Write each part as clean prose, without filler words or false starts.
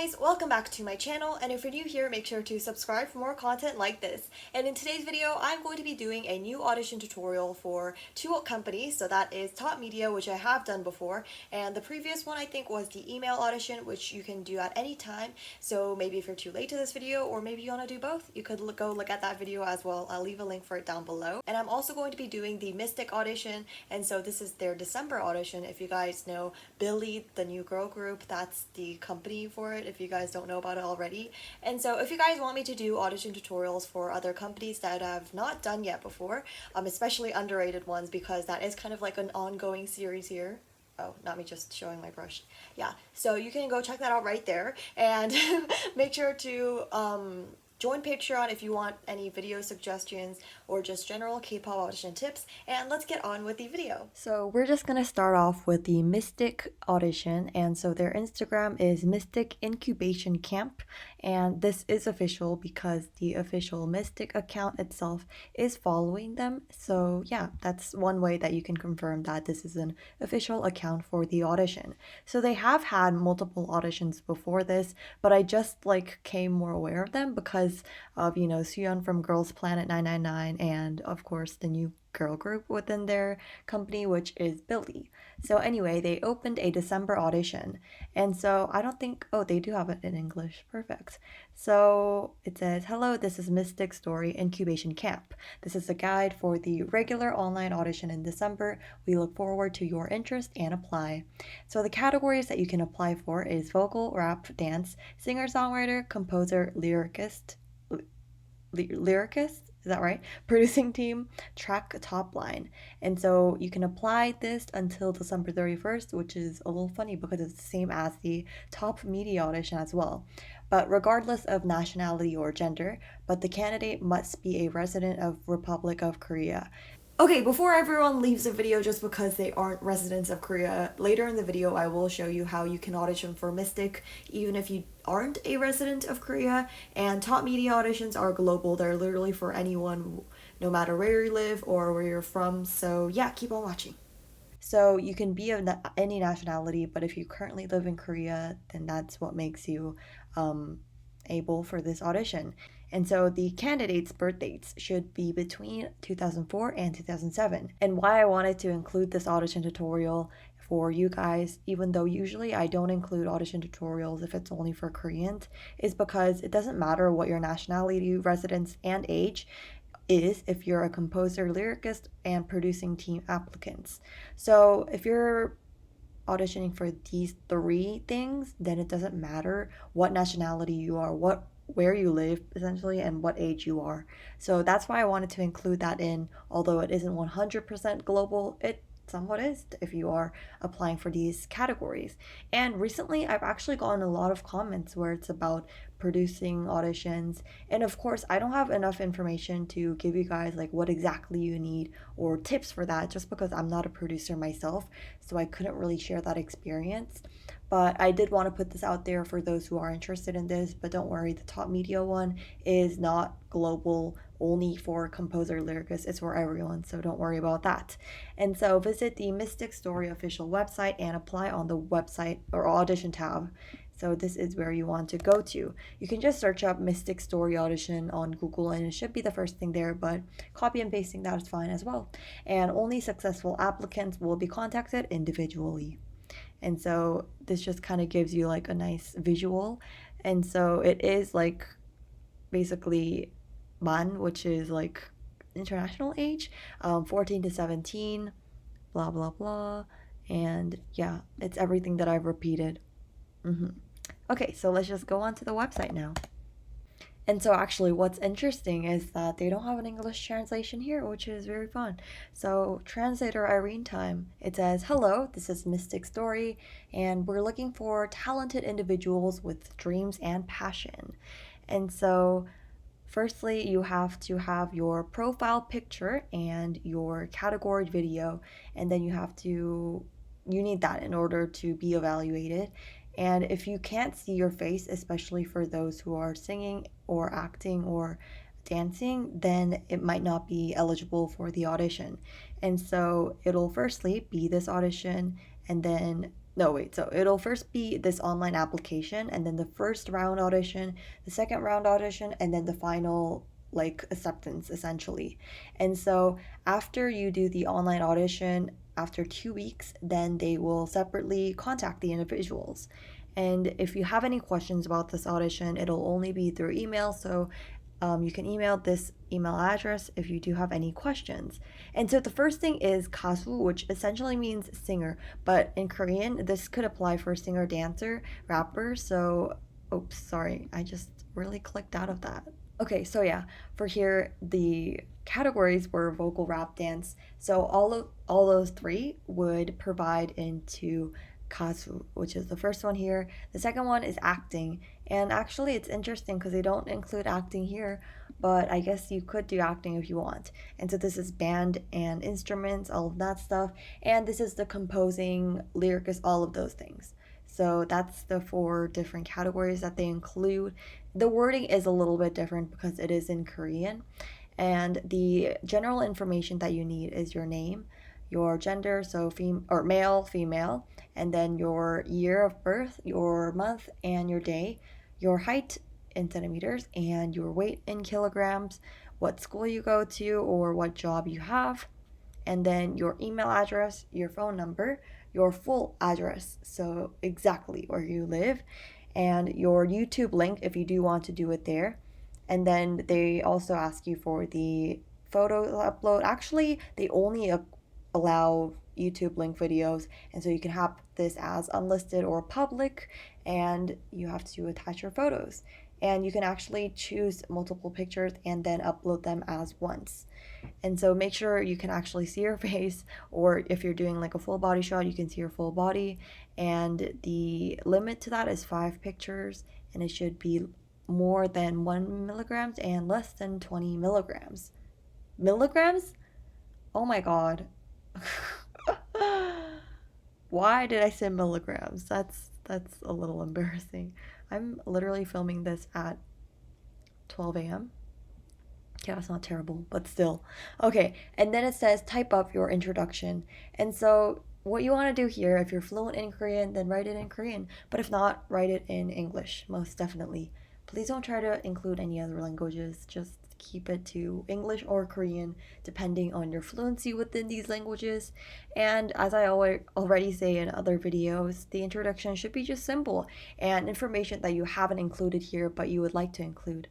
guys, welcome back to my channel, and if you're new here, make sure to subscribe for more content like this. And in today's video, I'm going to be doing a new audition tutorial for two companies. So that is Top Media, which I have done before, and the previous one I think was the email audition, which you can do at any time. So maybe if you're too late to this video, or maybe you want to do both, you could go look at that video as well. I'll leave a link for it down below. And I'm also going to be doing the Mystic audition, and so this is their December audition. If you guys know billlie, the new girl group, that's the company for it, if you guys don't know about it already. And so if you guys want me to do audition tutorials for other companies that I've not done yet before, especially underrated ones, because that is kind of like an ongoing series here. Oh, not me just showing my brush. Yeah, so you can go check that out right there, and make sure to join Patreon if you want any video suggestions or just general K-pop audition tips, and let's get on with the video. So we're just gonna start off with the Mystic audition, and so their Instagram is Mystic Incubation Camp, and this is official because the official Mystic account itself is following them. So yeah, that's one way that you can confirm that this is an official account for the audition. So they have had multiple auditions before this, but I just came more aware of them because of, you know, Suyeon from Girls Planet 999, and of course the new girl group within their company, which is billlie. So anyway, they opened a December audition, and so I don't think, oh, they do have it in English, perfect. So it says, hello, this is Mystic Story Incubation Camp. This is a guide for the regular online audition in December. We look forward to your interest and apply. So the categories that you can apply for is vocal, rap, dance, singer-songwriter, composer, lyricist, is that right? Producing team, track, top line. And so you can apply this until December 31st, which is a little funny because it's the same as the Top Media audition as well. But regardless of nationality or gender, but the candidate must be a resident of Republic of Korea. Okay, before everyone leaves the video just because they aren't residents of Korea, later in the video I will show you how you can audition for Mystic even if you aren't a resident of Korea. And Top Media auditions are global. They're literally for anyone, no matter where you live or where you're from. So yeah, keep on watching. So you can be of any nationality, but if you currently live in Korea, then that's what makes you able for this audition. And so the candidates' birth dates should be between 2004 and 2007. And why I wanted to include this audition tutorial for you guys, even though usually I don't include audition tutorials if it's only for Koreans, is because it doesn't matter what your nationality, residence, and age is if you're a composer, lyricist, and producing team applicants. So if you're auditioning for these three things, then it doesn't matter what nationality you are, where you live essentially, and what age you are. So that's why I wanted to include that in. Although it isn't 100% global, it somewhat is if you are applying for these categories. And recently I've actually gotten a lot of comments where it's about producing auditions, and of course I don't have enough information to give you guys what exactly you need or tips for that, just because I'm not a producer myself, so I couldn't really share that experience. But I did want to put this out there for those who are interested in this. But don't worry, the Top Media one is not global, only for composer lyricists. It's for everyone, so don't worry about that. And so visit the Mystic Story official website and apply on the website or audition tab. So this is where you want to go to. You can just search up Mystic Story Audition on Google and it should be the first thing there, but copy and pasting that is fine as well. And only successful applicants will be contacted individually. And so this just kind of gives you a nice visual. And so it is basically man, which is international age, 14 to 17, blah blah blah. And yeah, it's everything that I've repeated. Okay, so let's just go on to the website now. And so actually what's interesting is that they don't have an English translation here, which is very fun. So translator Irene time, it says, hello, this is Mystic Story, and we're looking for talented individuals with dreams and passion. And so firstly, you have to have your profile picture and your category video, and then you need that in order to be evaluated. And if you can't see your face, especially for those who are singing or acting or dancing, then it might not be eligible for the audition. And so it'll firstly be this audition, and then No, wait. So it'll first be this online application, and then the first round audition, the second round audition, and then the final like acceptance essentially. And so after you do the online audition, after 2 weeks, then they will separately contact the individuals. And if you have any questions about this audition, it'll only be through email. So you can email this email address if you do have any questions. And so the first thing is 가수, which essentially means singer, but in Korean, this could apply for singer, dancer, rapper. So, oops, sorry, I just really clicked out of that. Okay, so yeah, for here the categories were vocal, rap, dance. So all those three would provide into kasu, which is the first one here. The second one is acting, and actually it's interesting because they don't include acting here, but I guess you could do acting if you want. And so this is band and instruments, all of that stuff, and this is the composing, lyricist, all of those things. So that's the four different categories that they include. The wording is a little bit different because it is in Korean. And the general information that you need is your name, your gender, so or male, female, and then your year of birth, your month, and your day, your height in centimeters, and your weight in kilograms, what school you go to, or what job you have, and then your email address, your phone number, your full address, so exactly where you live, and your YouTube link if you do want to do it there. And then they also ask you for the photo upload. Actually, they only allow YouTube link videos, and so you can have this as unlisted or public, and you have to attach your photos. And you can actually choose multiple pictures and then upload them as once. And so make sure you can actually see your face, or if you're doing like a full body shot, you can see your full body. And the limit to that is 5 pictures, and it should be more than 1 milligrams and less than 20 milligrams. Milligrams? Oh my god. Why did I say milligrams? That's a little embarrassing. I'm literally filming this at 12 a.m. Yeah, it's not terrible, but still. Okay, and then it says type up your introduction. And so what you want to do here, if you're fluent in Korean, then write it in Korean. But if not, write it in English, most definitely. Please don't try to include any other languages. Just keep it to English or Korean, depending on your fluency within these languages. And as I already say in other videos, the introduction should be just simple and information that you haven't included here, but you would like to include.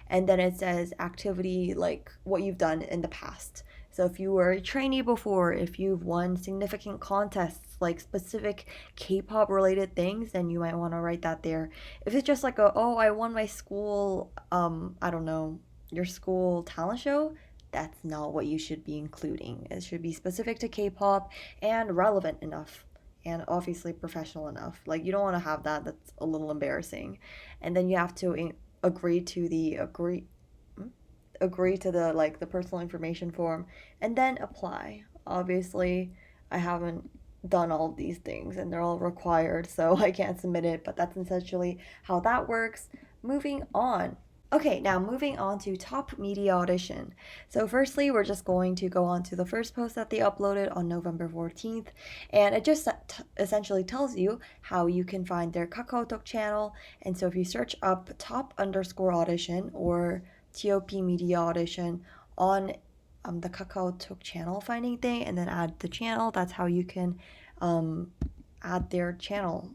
And then it says activity, like what you've done in the past. So if you were a trainee before, if you've won significant contests, like specific K-pop related things, then you might want to write that there. If it's just like oh, I won my school, I don't know, your school talent show, that's not what you should be including. It should be specific to K-pop and relevant enough, and obviously professional enough. Like you don't want to have that. That's a little embarrassing. And then you have to agree to the agree to the like the personal information form, and then apply. Obviously, I haven't done all these things and they're all required, so I can't submit it, but that's essentially how that works. Moving on. Okay, now moving on to top media audition. So firstly, we're just going to go on to the first post that they uploaded on November 14th, and it just essentially tells you how you can find their KakaoTalk channel. And so if you search up top underscore audition or TOP media audition on the KakaoTalk channel finding thing, and then add the channel, that's how you can add their channel.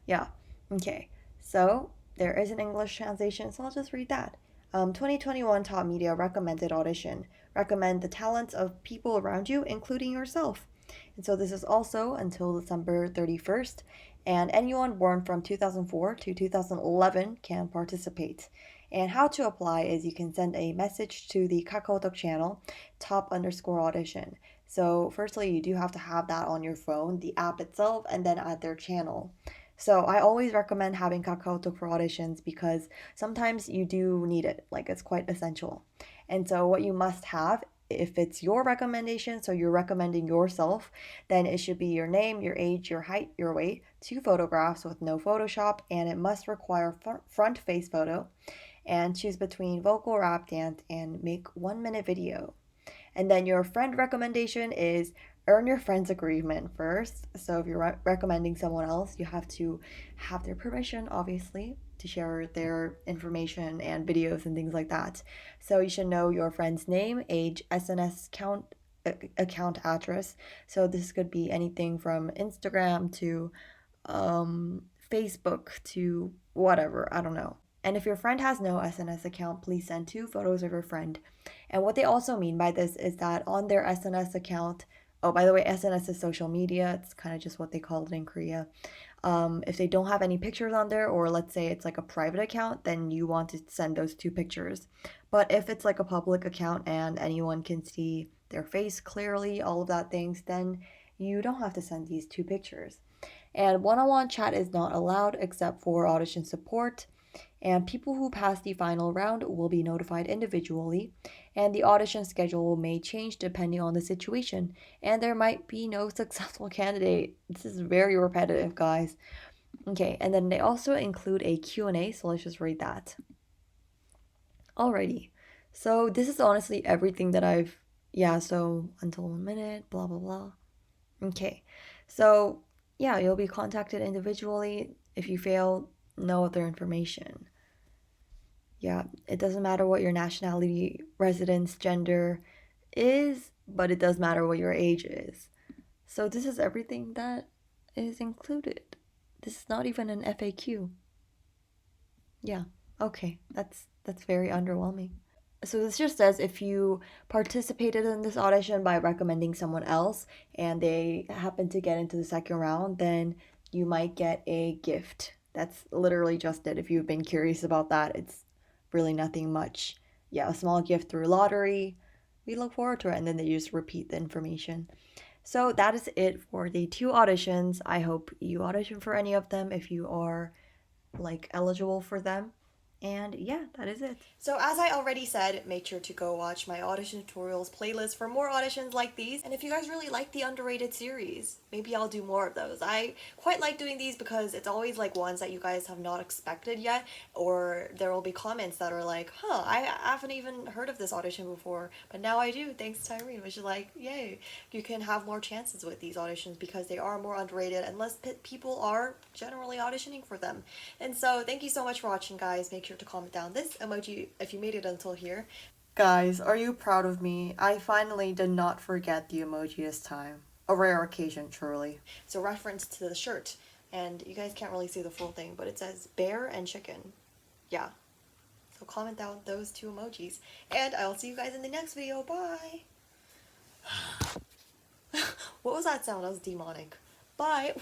Yeah, okay. So there is an English translation, so I'll just read that. 2021 Top Media Recommended Audition. Recommend the talents of people around you, including yourself. And so this is also until December 31st, and anyone born from 2004 to 2011 can participate. And how to apply is you can send a message to the KakaoTalk channel, top underscore audition. So firstly, you do have to have that on your phone, the app itself, and then add their channel. So I always recommend having KakaoTalk for auditions because sometimes you do need it, like it's quite essential. And so what you must have, if it's your recommendation, so you're recommending yourself, then it should be your name, your age, your height, your weight, 2 photographs with no Photoshop, and it must require front face photo, and choose between vocal, rap, dance, and make 1 minute video. And then your friend recommendation is earn your friend's agreement first. So if you're recommending someone else, you have to have their permission, obviously, to share their information and videos and things like that. So you should know your friend's name, age, SNS account address. So this could be anything from Instagram to Facebook to whatever, I don't know. And if your friend has no SNS account, please send 2 photos of your friend. And what they also mean by this is that on their SNS account, oh, by the way, SNS is social media. It's kind of just what they call it in Korea. If they don't have any pictures on there, or let's say it's like a private account, then you want to send those 2 pictures. But if it's like a public account and anyone can see their face clearly, all of that things, then you don't have to send these 2 pictures. And one-on-one chat is not allowed except for audition support. And people who pass the final round will be notified individually, and the audition schedule may change depending on the situation, and there might be no successful candidate. This is very repetitive, guys. Okay, and then they also include a Q&A, so let's just read that. Alrighty, so this is honestly everything that so until 1 minute, blah, blah, blah. Okay, so yeah, you'll be contacted individually. If you fail, no other information. Yeah, it doesn't matter what your nationality, residence, gender is, but it does matter what your age is. So this is everything that is included. This is not even an FAQ. Yeah, okay, that's very underwhelming. So this just says if you participated in this audition by recommending someone else and they happen to get into the second round, then you might get a gift. That's literally just it. If you've been curious about that, it's really nothing much. Yeah, a small gift through lottery. We look forward to it, and then they just repeat the information. So that is it for the 2 auditions. I hope you audition for any of them if you are like eligible for them. And yeah, that is it. So as I already said, make sure to go watch my audition tutorials playlist for more auditions like these. And if you guys really like the underrated series, maybe I'll do more of those. I quite like doing these because it's always like ones that you guys have not expected yet, or there will be comments that are like, huh, I haven't even heard of this audition before, but now I do, thanks to Irene, which is like, yay. You can have more chances with these auditions because they are more underrated and less people are generally auditioning for them. And so thank you so much for watching, guys. Make sure to comment down this emoji if you made it until here. Guys, are you proud of me? I finally did not forget the emoji this time. A rare occasion, truly. So reference to the shirt, and you guys can't really see the full thing, but it says bear and chicken. Yeah. So comment down those 2 emojis. And I'll see you guys in the next video. Bye! What was that sound? That was demonic. Bye!